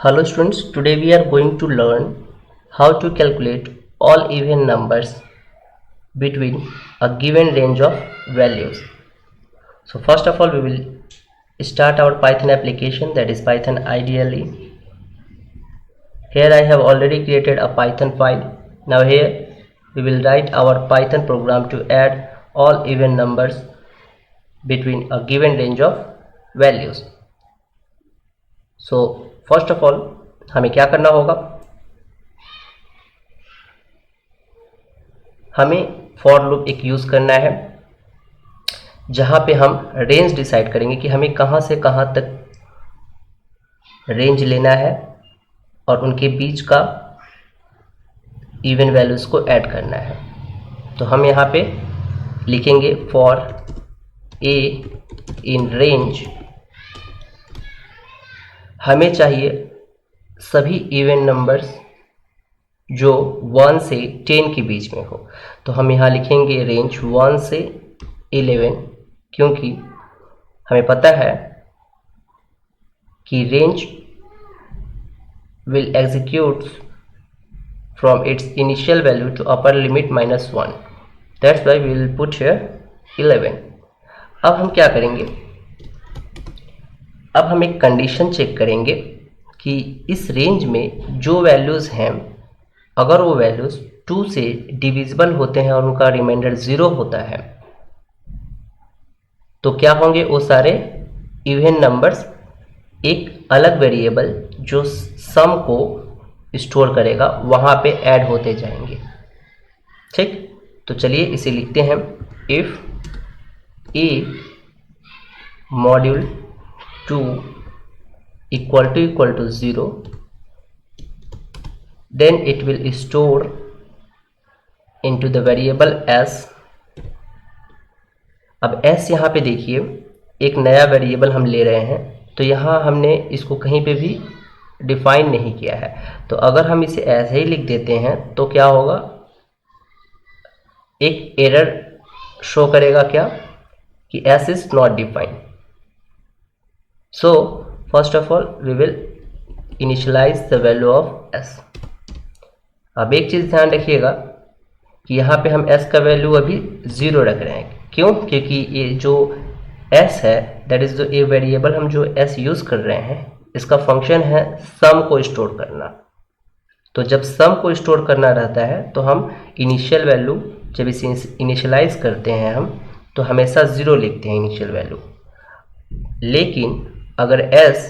Hello students, today we are going to learn how to calculate all even numbers between a given range of values. So first of all we will start our Python application, that is Python IDLE. Here I have already created a Python file. Now here we will write our Python program to add all even numbers between a given range of values. So first of all हमें क्या करना होगा, हमें for loop एक use करना है जहाँ पे हम रेंज डिसाइड करेंगे कि हमें कहाँ से कहाँ तक रेंज लेना है और उनके बीच का इवन वैल्यूज़ को ऐड करना है। तो हम यहाँ पे लिखेंगे फॉर ए इन रेंज, हमें चाहिए सभी इवन नंबर्स जो 1 से 10 के बीच में हो। तो हम यहाँ लिखेंगे रेंज 1 से 11, क्योंकि हमें पता है कि range will execute from its initial value to upper limit -1, that's why we will put here 11। अब हम क्या करेंगे, अब हम एक कंडीशन चेक करेंगे कि इस रेंज में जो वैल्यूज़ हैं अगर वो वैल्यूज़ 2 से डिविजिबल होते हैं और उनका रिमाइंडर 0 होता है तो क्या होंगे, वो सारे इवन नंबर्स एक अलग वेरिएबल जो सम को स्टोर करेगा वहाँ पे ऐड होते जाएंगे। ठीक, तो चलिए इसे लिखते हैं, if A module 2 equal to 0, then it will store into the variable s। अब s यहाँ पे देखिए एक नया वेरिएबल हम ले रहे हैं, तो यहाँ हमने इसको कहीं पे भी डिफाइन नहीं किया है। तो अगर हम इसे ऐसे ही लिख देते हैं तो क्या होगा, एक एरर शो करेगा क्या कि s is not defined। So first of all we will initialize the value of s। अब एक चीज़ ध्यान रखिएगा कि यहाँ पे हम s का वैल्यू अभी 0 रख रहे हैं। क्यों? क्योंकि ये जो s है दैट इज़ जो ये वेरिएबल हम जो s यूज़ कर रहे हैं इसका फंक्शन है सम को स्टोर करना। तो जब सम को स्टोर करना रहता है तो हम इनिशियल वैल्यू जब इसे इनिशियलाइज करते हैं हम तो हमेशा 0 लिखते हैं इनिशियल वैल्यू। लेकिन अगर s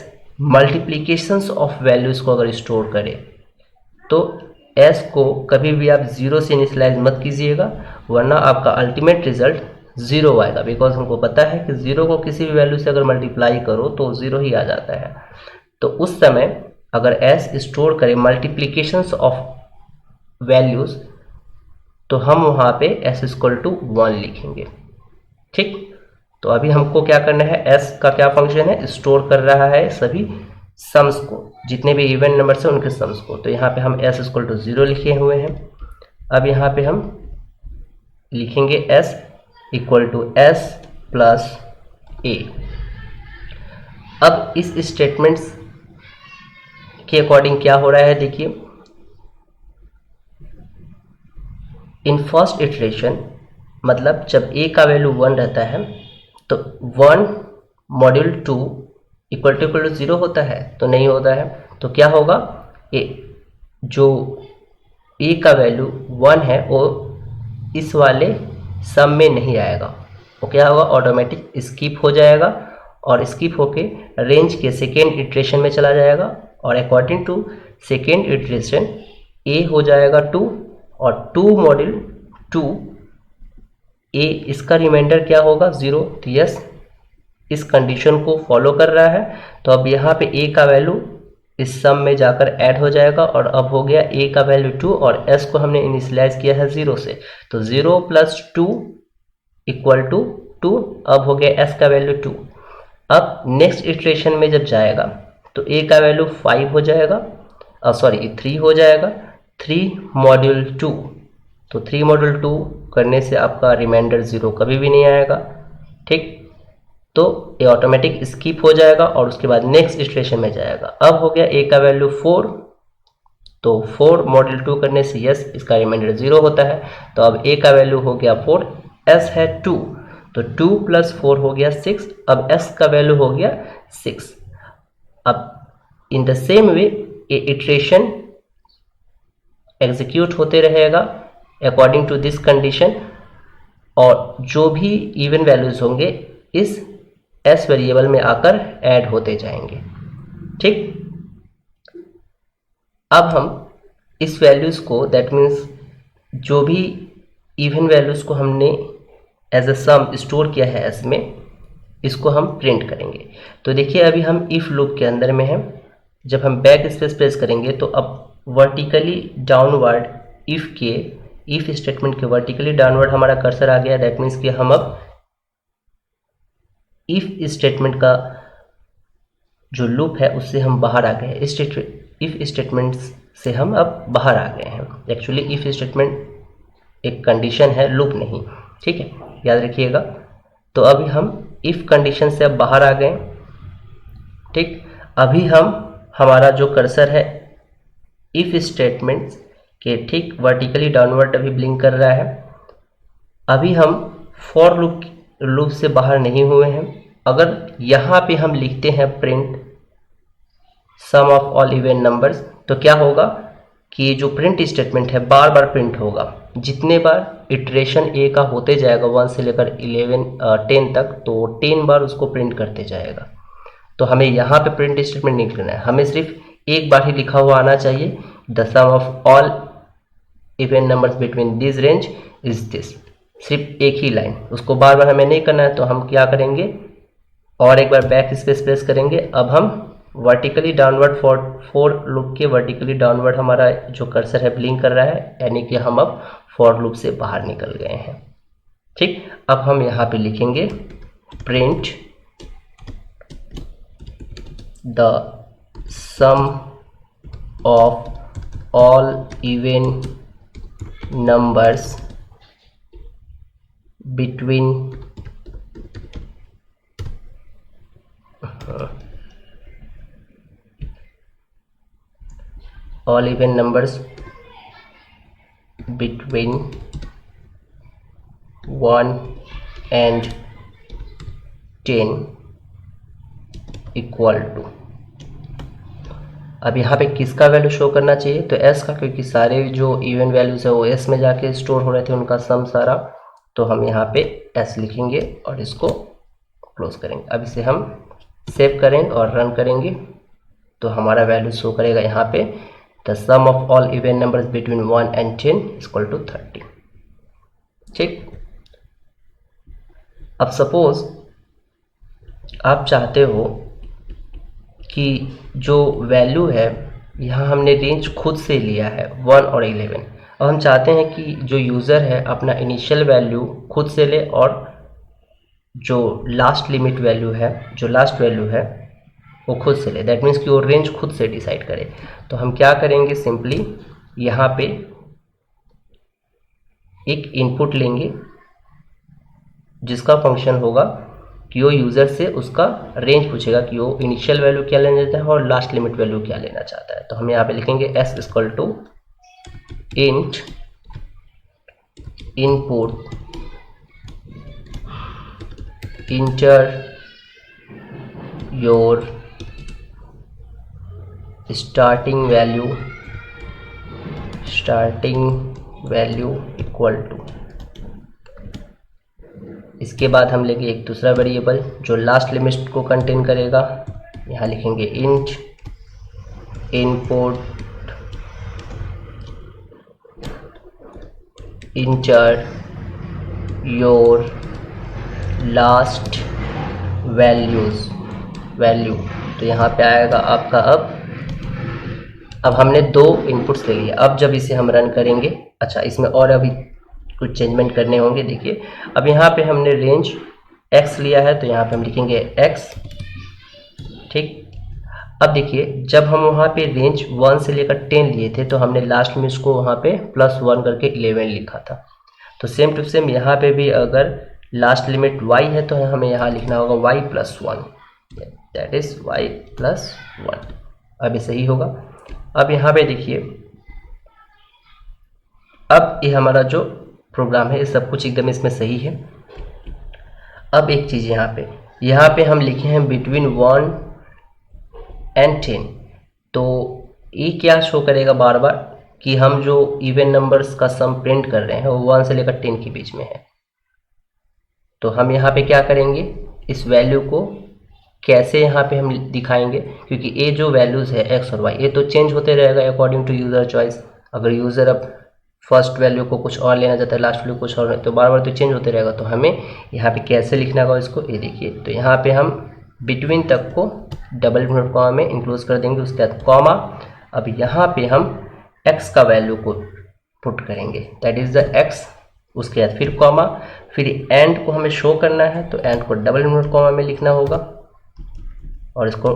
मल्टीप्लिकेशंस ऑफ वैल्यूज़ को अगर स्टोर करे तो s को कभी भी आप 0 से इनिशियलाइज मत कीजिएगा, वरना आपका अल्टीमेट रिजल्ट 0 आएगा। बिकॉज हमको पता है कि 0 को किसी भी वैल्यू से अगर मल्टीप्लाई करो तो 0 ही आ जाता है। तो उस समय अगर s स्टोर करे मल्टीप्लिकेशंस ऑफ वैल्यूज़ तो हम वहाँ पे s = 1 लिखेंगे। ठीक, तो अभी हमको क्या करना है, s का क्या फंक्शन है, स्टोर कर रहा है सभी सम्स को, जितने भी इवन नंबर्स हैं उनके सम्स को। तो यहाँ पे हम s = 0 लिखे हुए हैं। अब यहाँ पे हम लिखेंगे s = s + a। अब इस स्टेटमेंट्स के अकॉर्डिंग क्या हो रहा है, देखिए इन फर्स्ट इटरेशन मतलब जब a का वैल्यू 1 रहता है तो 1 मॉड्यूल 2 = 0 होता है, तो नहीं होता है। तो क्या होगा, जो a का वैल्यू 1 है वो इस वाले सम में नहीं आएगा, वो क्या होगा, ऑटोमेटिक स्किप हो जाएगा और स्किप होके रेंज के सेकेंड इटरेशन में चला जाएगा और according to second iteration a हो जाएगा 2 और 2 मॉड्यूल 2 a इसका रिमाइंडर क्या होगा 0। तो यस, इस कंडीशन को फॉलो कर रहा है। तो अब यहाँ पे a का वैल्यू इस सम में जाकर ऐड हो जाएगा और अब हो गया a का वैल्यू 2 और s को हमने इनिशियलाइज किया है 0 से, तो 0 + 2 = 2। अब हो गया s का वैल्यू 2। अब नेक्स्ट इटरेशन में जब जाएगा तो a का वैल्यू 5 हो जाएगा, 3 हो जाएगा, 3 मॉड्यूल 2। तो 3 मॉड्यूल 2 करने से आपका रिमाइंडर 0 कभी भी नहीं आएगा। ठीक, तो ये ऑटोमेटिक स्किप हो जाएगा और उसके बाद नेक्स्ट इटरेशन में जाएगा। अब हो गया a का वैल्यू 4, तो 4 मॉडल 2 करने से यस इसका रिमाइंडर 0 होता है। तो अब a का वैल्यू हो गया 4, s है 2, तो 2 + 4 हो गया 6, अब s का वैल्यू हो गया 6। अब इन द सेम वे ये इटरेशन एग्जीक्यूट होते रहेगा अकॉर्डिंग टू दिस कंडीशन, और जो भी इवन वैल्यूज होंगे इस s वेरिएबल में आकर ऐड होते जाएंगे। ठीक, अब हम इस वैल्यूज को, दैट मीन्स जो भी इवन वैल्यूज को हमने एज अ सम स्टोर किया है s में, इसको हम प्रिंट करेंगे। तो देखिए अभी हम इफ लूप के अंदर में हैं, जब हम बैक स्पेस प्रेस करेंगे तो अब वर्टिकली डाउनवर्ड इफ स्टेटमेंट के वर्टिकली डाउनवर्ड हमारा कर्सर आ गया। दैट मीन्स कि हम अब इफ स्टेटमेंट का जो लूप है उससे हम बाहर आ गए हैं। इफ स्टेटमेंट से हम अब बाहर आ गए हैं। एक्चुअली इफ स्टेटमेंट एक कंडीशन है, लूप नहीं। ठीक है, याद रखिएगा। तो अभी हम इफ कंडीशन से अब बाहर आ गए। ठीक, अभी हम हमारा जो कर्सर है इफ स्टेटमेंट के ठीक वर्टिकली डाउनवर्ड अभी ब्लिंक कर रहा है। अभी हम फॉर लूप से बाहर नहीं हुए हैं। अगर यहाँ पे हम लिखते हैं print sum of all even numbers, तो क्या होगा कि जो प्रिंट स्टेटमेंट है बार बार प्रिंट होगा। जितने बार इटरेशन ए का होते जाएगा 1 से लेकर 10 तक, तो 10 बार उसको प्रिंट करते जाएगा। तो हमें यहाँ पे प्रिंट स्टेटमेंट नहीं लिखना है, हमें सिर्फ एक बार ही लिखा हुआ आना चाहिए, the sum of all even numbers between this range is this. सिर्फ एक ही लाइन, उसको बार बार हमें नहीं करना है। तो हम क्या करेंगे, और एक बार बैक स्पेस प्रेस करेंगे। अब हम वर्टिकली डाउनवर्ड फॉर लूप के वर्टिकली डाउनवर्ड हमारा जो कर्सर है ब्लिंक कर रहा है, यानी कि हम अब फॉर लूप से बाहर निकल गए हैं। ठीक, अब हम यहाँ पे लिखेंगे print the sum of all even numbers between all even numbers between 1 and 10 equal to. अब यहाँ पे किसका वैल्यू शो करना चाहिए, तो s का, क्योंकि सारे जो इवन वैल्यूज है वो s में जाके स्टोर हो रहे थे, उनका सम सारा। तो हम यहाँ पे s लिखेंगे और इसको क्लोज करेंगे। अब इसे हम सेव करेंगे और रन करेंगे तो हमारा वैल्यू शो करेगा यहाँ पे the sum of all even numbers between 1 and 10 equal to 30। ठीक, अब सपोज आप चाहते हो कि जो वैल्यू है, यहाँ हमने रेंज खुद से लिया है 1 और 11। अब हम चाहते हैं कि जो यूज़र है अपना इनिशियल वैल्यू खुद से ले और जो लास्ट लिमिट वैल्यू है, जो लास्ट वैल्यू है वो खुद से ले। दैट मीन्स कि वो रेंज खुद से डिसाइड करे। तो हम क्या करेंगे, सिंपली यहाँ पे एक इनपुट लेंगे जिसका फंक्शन होगा कि वो यूज़र से उसका रेंज पूछेगा कि वो इनिशियल वैल्यू क्या लेना चाहता है और लास्ट लिमिट वैल्यू क्या लेना चाहता है। तो हम यहाँ पे लिखेंगे s equal to int input enter your starting value equal to. इसके बाद हम लेंगे एक दूसरा वेरिएबल जो लास्ट लिमिट को कंटेन करेगा। यहाँ लिखेंगे int input enter your last value. तो यहाँ पे आएगा आपका अब हमने 2 इनपुट्स ले लिए। अब जब इसे हम रन करेंगे, अच्छा इसमें और अभी कुछ चेंजमेंट करने होंगे। देखिए अब यहाँ पे हमने रेंज x लिया है तो यहाँ पे हम लिखेंगे x। ठीक, अब देखिए जब हम वहाँ पे रेंज 1 से लेकर 10 लिए थे तो हमने लास्ट में इसको वहाँ पे +1 करके 11 लिखा था। तो सेम टू सेम यहाँ पे भी अगर लास्ट लिमिट y है तो हमें यहाँ लिखना होगा y+1, दैट इज y+1। अब ये सही होगा। अब यहाँ पे देखिए, अब ये हमारा जो प्रोग्राम है ये सब कुछ एकदम इसमें सही है। अब एक चीज़ यहाँ पे हम लिखे हैं बिटवीन 1 and 10, तो ये क्या शो करेगा बार बार कि हम जो इवन नंबर्स का सम प्रिंट कर रहे हैं वो 1 से लेकर 10 के बीच में है। तो हम यहाँ पे क्या करेंगे, इस वैल्यू को कैसे यहाँ पे हम दिखाएंगे, क्योंकि ये जो वैल्यूज़ है x और y ये तो चेंज होते रहेगा अकॉर्डिंग टू यूज़र चॉइस। अगर यूज़र अब फर्स्ट वैल्यू को कुछ और लेना चाहता है, लास्ट वैल्यू कुछ और, तो बार बार तो चेंज होते रहेगा। तो हमें यहाँ पे कैसे लिखना होगा इसको, ये देखिए। तो यहाँ पे हम बिटवीन तक को डबल इन्वर्टेड कॉमा में इंक्लूड कर देंगे, उसके बाद कॉमा। अब यहाँ पे हम x का वैल्यू को पुट करेंगे, दैट इज़ द x, उसके बाद फिर कॉमा, फिर एंड को हमें शो करना है तो एंड को डबल इन्वर्टेड कॉमा में लिखना होगा और इसको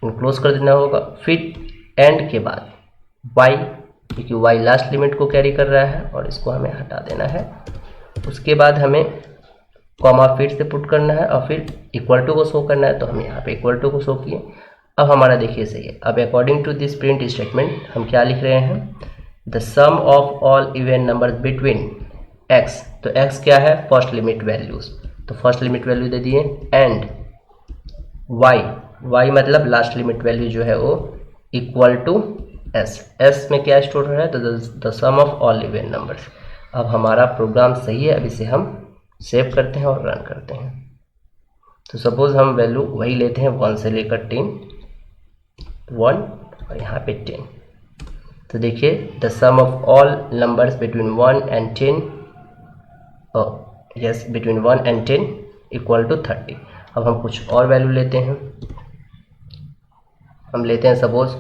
इनक्लोज कर देना होगा। फिर एंड के बाद y, क्योंकि y लास्ट लिमिट को कैरी कर रहा है और इसको हमें हटा देना है। उसके बाद हमें कॉमा फिर से पुट करना है और फिर इक्वल टू को शो करना है, तो हम यहाँ पे इक्वल टू को शो किए। अब हमारा देखिए सही है। अब according to this print statement हम क्या लिख रहे हैं, the sum of all even number between x, तो x क्या है, फर्स्ट लिमिट वैल्यूज, तो फर्स्ट लिमिट वैल्यू दे दिए, एंड y मतलब लास्ट लिमिट वैल्यू जो है वो इक्वल टू s में क्या स्टोर हो रहा है, तो the sum of all even numbers. अब हमारा प्रोग्राम सही है। अब इसे हम सेव करते हैं और रन करते हैं। तो सपोज हम वैल्यू वही लेते हैं 1 से लेकर 10, 1 और यहाँ पे 10। तो देखिए the sum of all numbers between 1 and 10, yes between 1 and 10 equal to 30। अब हम कुछ और वैल्यू लेते हैं, हम लेते हैं सपोज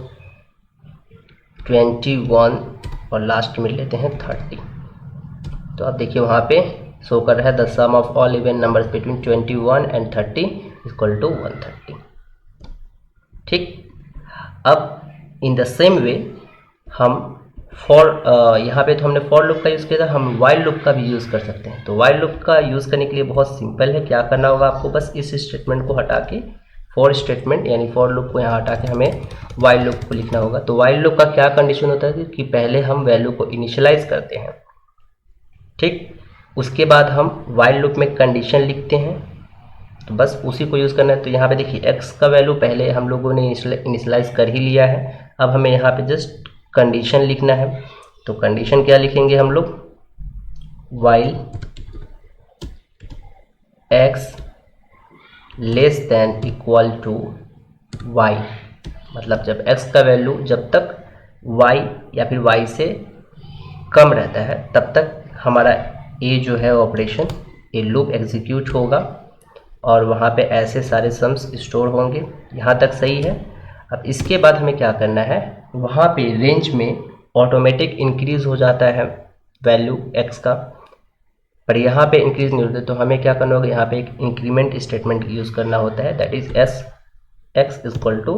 21 और लास्ट में लेते हैं 30। तो अब देखिए वहाँ पे शो कर रहा है the sum of all even numbers between 21 and 30 equal to 130। ठीक। अब इन द सेम वे हम फॉर, यहाँ पे तो हमने फॉर लूप का यूज़ किया था, हम वाइल लूप का भी यूज़ कर सकते हैं। तो वाइल लूप का यूज़ करने के लिए बहुत सिंपल है। क्या करना होगा आपको, बस इस स्टेटमेंट को हटा के फॉर स्टेटमेंट यानी फॉर लूप को यहाँ हटा के हमें वाइल लूप को लिखना होगा। तो वाइल लूप का क्या कंडीशन होता है कि पहले हम वैल्यू को इनिशियलाइज करते हैं, ठीक, उसके बाद हम वाइल लूप में कंडीशन लिखते हैं। तो बस उसी को यूज़ करना है। तो यहाँ पे देखिए x का वैल्यू पहले हम लोगों ने इनिशियलाइज कर ही लिया है। अब हमें यहाँ पे जस्ट कंडीशन लिखना है। तो कंडीशन क्या लिखेंगे हम लोग, while x less than equal to y, मतलब जब x का वैल्यू जब तक y या फिर y से कम रहता है तब तक हमारा ये जो है ऑपरेशन, ये लूप एग्जीक्यूट होगा और वहाँ पे ऐसे सारे सम्स स्टोर होंगे। यहाँ तक सही है। अब इसके बाद हमें क्या करना है, वहाँ पे रेंज में ऑटोमेटिक इंक्रीज़ हो जाता है वैल्यू x का, पर यहाँ पे इंक्रीज़ नहीं होता। तो हमें क्या करना होगा, यहाँ पे एक इंक्रीमेंट स्टेटमेंट यूज़ करना होता है, that is x equal to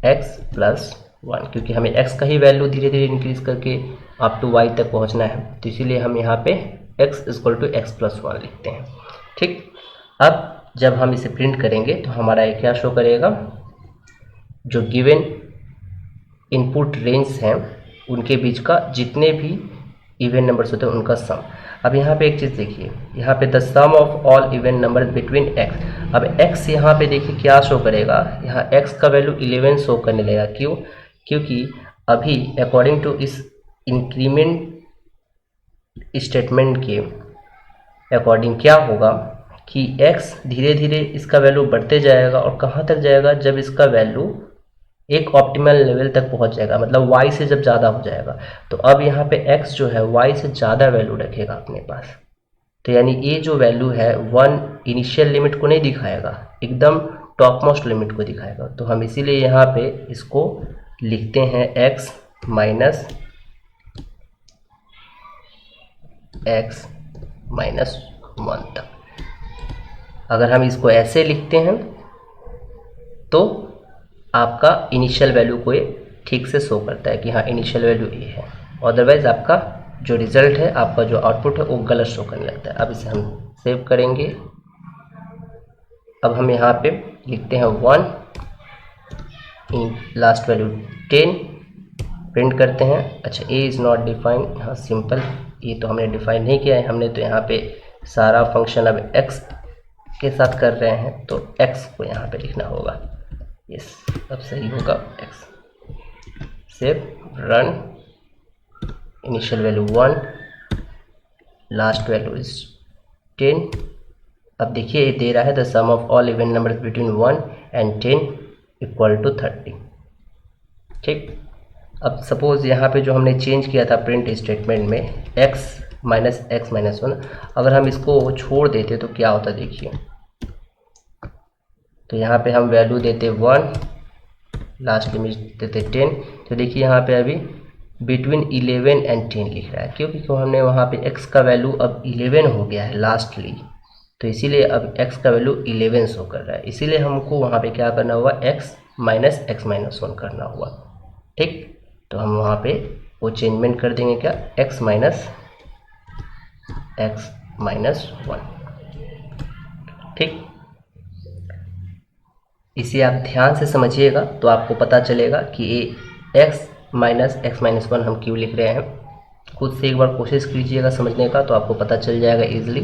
x+1, क्योंकि हमें x का ही वैल्यू धीरे धीरे इंक्रीज़ करके अप टू y तक पहुँचना है। तो इसीलिए हम यहाँ पे x इक्वल टू x+1 लिखते हैं। ठीक। अब जब हम इसे प्रिंट करेंगे तो हमारा ये क्या शो करेगा, जो गिवन इनपुट रेंज हैं उनके बीच का जितने भी इवन नंबर्स होते हैं उनका सम। अब यहाँ पे एक चीज़ देखिए, यहाँ पे the sum of all even numbers between x। अब x यहाँ पे देखिए क्या शो करेगा, यहाँ x का वैल्यू 11 शो करने लगेगा। क्यों, क्योंकि अभी अकॉर्डिंग टू इस इंक्रीमेंट स्टेटमेंट के अकॉर्डिंग क्या होगा कि x धीरे धीरे इसका वैल्यू बढ़ते जाएगा और कहाँ तक जाएगा, जब इसका वैल्यू एक ऑप्टिमल लेवल तक पहुंच जाएगा, मतलब y से जब ज़्यादा हो जाएगा। तो अब यहाँ पे x जो है y से ज़्यादा वैल्यू रखेगा अपने पास। तो यानी ये जो वैल्यू है 1 इनिशियल लिमिट को नहीं दिखाएगा, एकदम टॉप मोस्ट लिमिट को दिखाएगा। तो हम इसीलिए यहाँ पे इसको लिखते हैं x माइनस 1 तक। अगर हम इसको ऐसे लिखते हैं तो आपका इनिशियल वैल्यू को ये ठीक से शो करता है कि हाँ इनिशियल वैल्यू ये है, अदरवाइज आपका जो रिजल्ट है, आपका जो आउटपुट है वो गलत शो करने लगता है। अब इसे हम सेव करेंगे। अब हम यहाँ पे लिखते हैं 1, लास्ट वैल्यू 10, प्रिंट करते हैं। अच्छा, ए इज़ नॉट डिफाइन, यहाँ सिंपल, ये तो हमने डिफाइन नहीं किया है, हमने तो यहाँ पे सारा फंक्शन अब एक्स के साथ कर रहे हैं, तो एक्स को यहाँ पे लिखना होगा। यस, अब सही होगा x. Save, run, initial value 1, last value is 10। अब देखिए ये दे रहा है the sum of all even numbers between 1 and 10 equal to 30। ठीक, अब सपोज यहाँ पे जो हमने चेंज किया था प्रिंट स्टेटमेंट में x माइनस एक्स माइनस 1, अगर हम इसको छोड़ देते तो क्या होता देखिए। तो यहाँ पे हम वैल्यू देते 1, लास्ट लिमिट देते 10, तो देखिए यहाँ पे अभी बिटवीन 11 एंड 10 लिख रहा है, क्योंकि हमने वहाँ पे x का वैल्यू अब 11 हो गया है लास्टली, तो इसीलिए अब x का वैल्यू 11 शो कर रहा है। इसीलिए हमको वहाँ पे क्या करना हुआ, x माइनस एक्स माइनस 1 करना हुआ। ठीक, तो हम वहाँ पे वो चेंजमेंट कर देंगे क्या, x माइनस एक्स माइनस 1। ठीक, इसे आप ध्यान से समझिएगा तो आपको पता चलेगा कि ये x माइनस एक्स माइनस 1 हम क्यों लिख रहे हैं। खुद से एक बार कोशिश कीजिएगा समझने का, तो आपको पता चल जाएगा इजीली।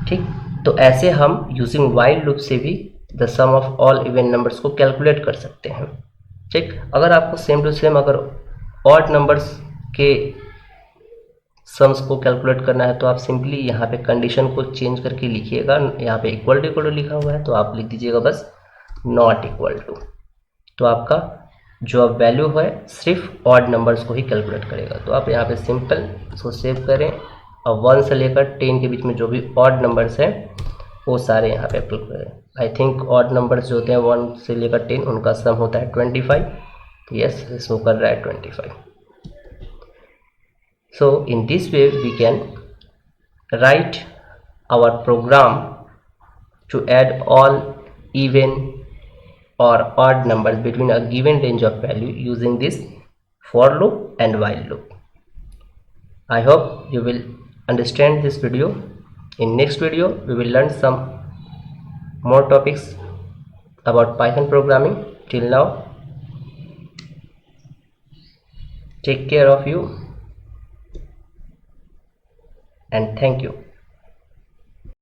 ठीक, तो ऐसे हम यूजिंग वाइल लूप से भी the sum of all even numbers को कैलकुलेट कर सकते हैं। ठीक, अगर आपको सेम टू सेम अगर ऑड नंबर्स के सम्स को कैलकुलेट करना है, तो आप सिंपली यहाँ पे कंडीशन को चेंज करके लिखिएगा। यहाँ पे इक्वल टू लिखा हुआ है, तो आप लिख दीजिएगा बस नॉट इक्वल टू, तो आपका जो अब वैल्यू है सिर्फ ऑड नंबर्स को ही कैलकुलेट करेगा। तो आप यहाँ पे सिंपल इसको सेव करें और 1 से लेकर 10 के बीच में जो भी ऑड नंबर्स हैं वो सारे यहाँ पे अप्लाई करें। आई थिंक ऑड नंबर्स जो होते हैं 1 से लेकर 10 उनका सम होता है 25, तो यस शो कर रहा है 25। So in this way we can write our program to add all even or odd numbers between a given range of value using this for loop and while loop. I hope you will understand this video. In next video we will learn some more topics about Python programming. Till now, take care of you and thank you.